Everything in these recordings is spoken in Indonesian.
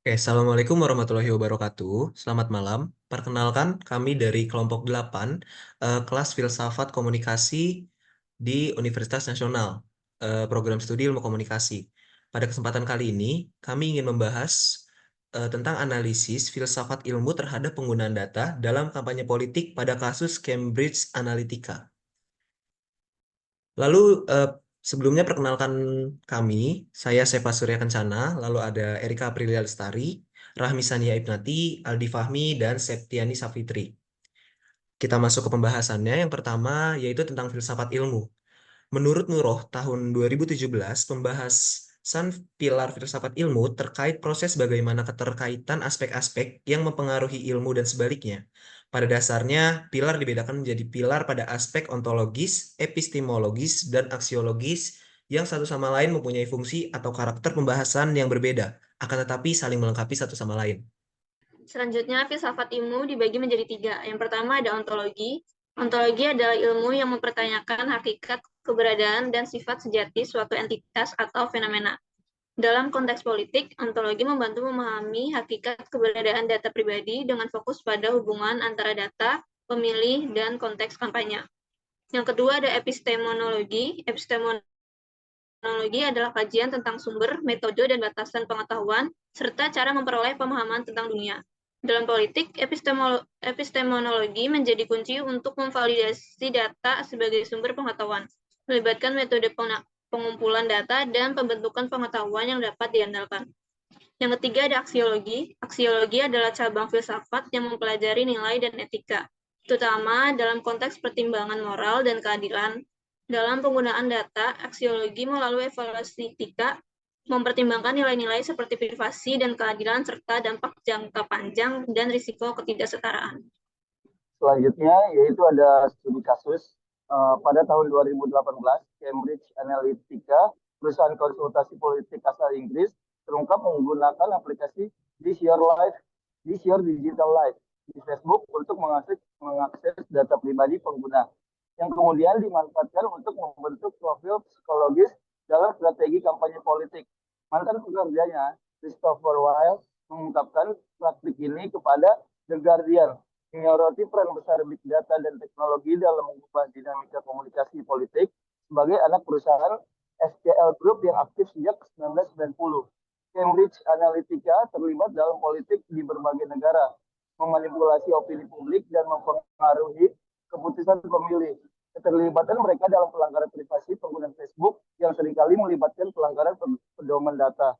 Assalamualaikum warahmatullahi wabarakatuh. Selamat malam. Perkenalkan, kami dari kelompok 8, kelas Filsafat Komunikasi di Universitas Nasional, program studi ilmu komunikasi. Pada kesempatan kali ini, kami ingin membahas tentang analisis filsafat ilmu terhadap penggunaan data dalam kampanye politik pada kasus Cambridge Analytica. Lalu eh, sebelumnya perkenalkan kami, saya Sefa Surya Kencana, lalu ada Erika Aprilia Lestari, Rahmi Sania Ibnati, Aldi Fahmi, dan Septiani Safitri. Kita masuk ke pembahasannya. Yang pertama yaitu tentang filsafat ilmu. Menurut Nuroh tahun 2017, pembahasan pilar filsafat ilmu terkait proses bagaimana keterkaitan aspek-aspek yang mempengaruhi ilmu dan sebaliknya. Pada dasarnya, pilar dibedakan menjadi pilar pada aspek ontologis, epistemologis, dan aksiologis yang satu sama lain mempunyai fungsi atau karakter pembahasan yang berbeda, akan tetapi saling melengkapi satu sama lain. Selanjutnya, filsafat ilmu dibagi menjadi tiga. Yang pertama ada ontologi. Ontologi adalah ilmu yang mempertanyakan hakikat, keberadaan, dan sifat sejati suatu entitas atau fenomena. Dalam konteks politik, ontologi membantu memahami hakikat keberadaan data pribadi dengan fokus pada hubungan antara data, pemilih, dan konteks kampanye. Yang kedua ada epistemologi. Epistemologi adalah kajian tentang sumber, metode, dan batasan pengetahuan, serta cara memperoleh pemahaman tentang dunia. Dalam politik, epistemologi menjadi kunci untuk memvalidasi data sebagai sumber pengetahuan, melibatkan metode pengumpulan data dan pembentukan pengetahuan yang dapat diandalkan. Yang ketiga ada aksiologi. Aksiologi adalah cabang filsafat yang mempelajari nilai dan etika, terutama dalam konteks pertimbangan moral dan keadilan. Dalam penggunaan data, aksiologi melalui evaluasi etika mempertimbangkan nilai-nilai seperti privasi dan keadilan serta dampak jangka panjang dan risiko ketidaksetaraan. Selanjutnya yaitu ada studi kasus pada tahun 2018 Cambridge Analytica, perusahaan konsultasi politik asal Inggris, terungkap menggunakan aplikasi This Your Digital Life di Facebook untuk mengakses data pribadi pengguna yang kemudian dimanfaatkan untuk membentuk profil psikologis dalam strategi kampanye politik. Mantan pekerjanya, Christopher Wilde, mengungkapkan praktik ini kepada The Guardian, menyoroti peran besar big data dan teknologi dalam mengubah dinamika komunikasi politik sebagai anak perusahaan SCL Group yang aktif sejak 1990. Cambridge Analytica terlibat dalam politik di berbagai negara, memanipulasi opini publik dan mempengaruhi keputusan pemilih. Keterlibatan mereka dalam pelanggaran privasi pengguna Facebook yang seringkali melibatkan pelanggaran pedoman data,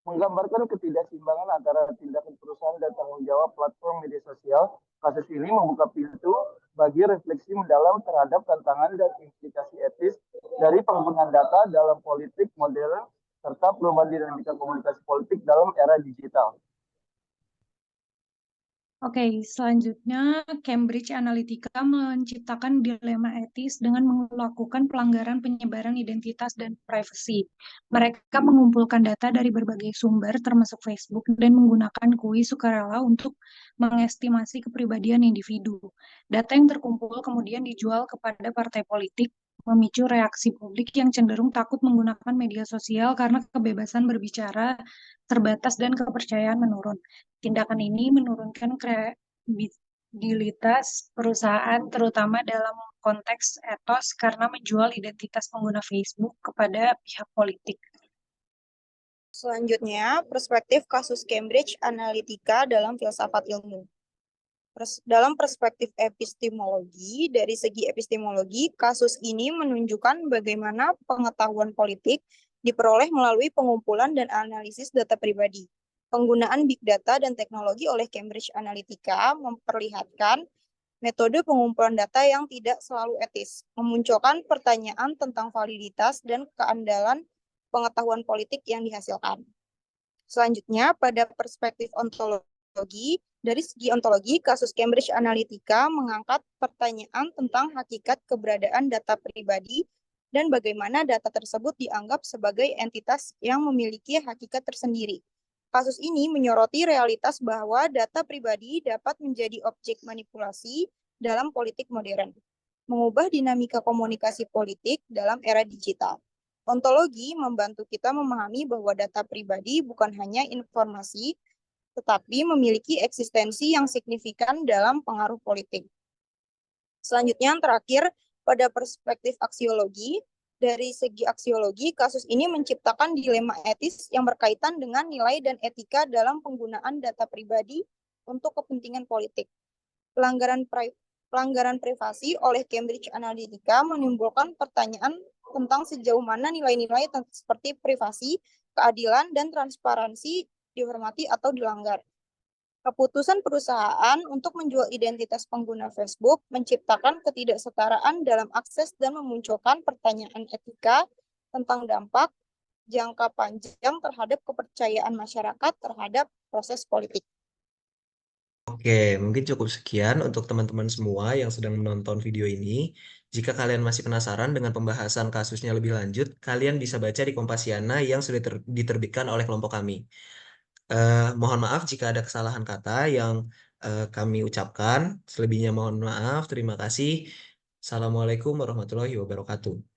menggambarkan ketidakseimbangan antara tindakan perusahaan dan tanggung jawab platform media sosial. Kasus ini membuka pintu bagi refleksi mendalam terhadap tantangan dan implikasi etis dari penggunaan data dalam politik modern serta perubahan dinamika komunikasi politik dalam era digital. Oke, selanjutnya Cambridge Analytica menciptakan dilema etis dengan melakukan pelanggaran penyebaran identitas dan privasi. Mereka mengumpulkan data dari berbagai sumber, termasuk Facebook, dan menggunakan kuis sukarela untuk mengestimasi kepribadian individu. Data yang terkumpul kemudian dijual kepada partai politik, memicu reaksi publik yang cenderung takut menggunakan media sosial karena kebebasan berbicara terbatas dan kepercayaan menurun. Tindakan ini menurunkan kredibilitas perusahaan, terutama dalam konteks etos, karena menjual identitas pengguna Facebook kepada pihak politik. Selanjutnya, perspektif kasus Cambridge Analytica dalam filsafat ilmu. Dalam perspektif epistemologi, dari segi epistemologi, kasus ini menunjukkan bagaimana pengetahuan politik diperoleh melalui pengumpulan dan analisis data pribadi. Penggunaan big data dan teknologi oleh Cambridge Analytica memperlihatkan metode pengumpulan data yang tidak selalu etis, memunculkan pertanyaan tentang validitas dan keandalan pengetahuan politik yang dihasilkan. Selanjutnya, pada perspektif ontologi, dari segi ontologi, kasus Cambridge Analytica mengangkat pertanyaan tentang hakikat keberadaan data pribadi dan bagaimana data tersebut dianggap sebagai entitas yang memiliki hakikat tersendiri. Kasus ini menyoroti realitas bahwa data pribadi dapat menjadi objek manipulasi dalam politik modern, mengubah dinamika komunikasi politik dalam era digital. Ontologi membantu kita memahami bahwa data pribadi bukan hanya informasi, tetapi memiliki eksistensi yang signifikan dalam pengaruh politik. Selanjutnya, yang terakhir, pada perspektif aksiologi, dari segi aksiologi, kasus ini menciptakan dilema etis yang berkaitan dengan nilai dan etika dalam penggunaan data pribadi untuk kepentingan politik. Pelanggaran privasi oleh Cambridge Analytica menimbulkan pertanyaan tentang sejauh mana nilai-nilai seperti privasi, keadilan, dan transparansi dihormati atau dilanggar. Keputusan perusahaan untuk menjual identitas pengguna Facebook menciptakan ketidaksetaraan dalam akses dan memunculkan pertanyaan etika tentang dampak jangka panjang terhadap kepercayaan masyarakat terhadap proses politik. Oke, mungkin cukup sekian untuk teman-teman semua yang sedang menonton video ini. Jika kalian masih penasaran dengan pembahasan kasusnya lebih lanjut, kalian bisa baca di Kompasiana yang sudah diterbitkan oleh kelompok kami. Mohon maaf jika ada kesalahan kata yang kami ucapkan. Selebihnya mohon maaf. Terima kasih. Assalamualaikum warahmatullahi wabarakatuh.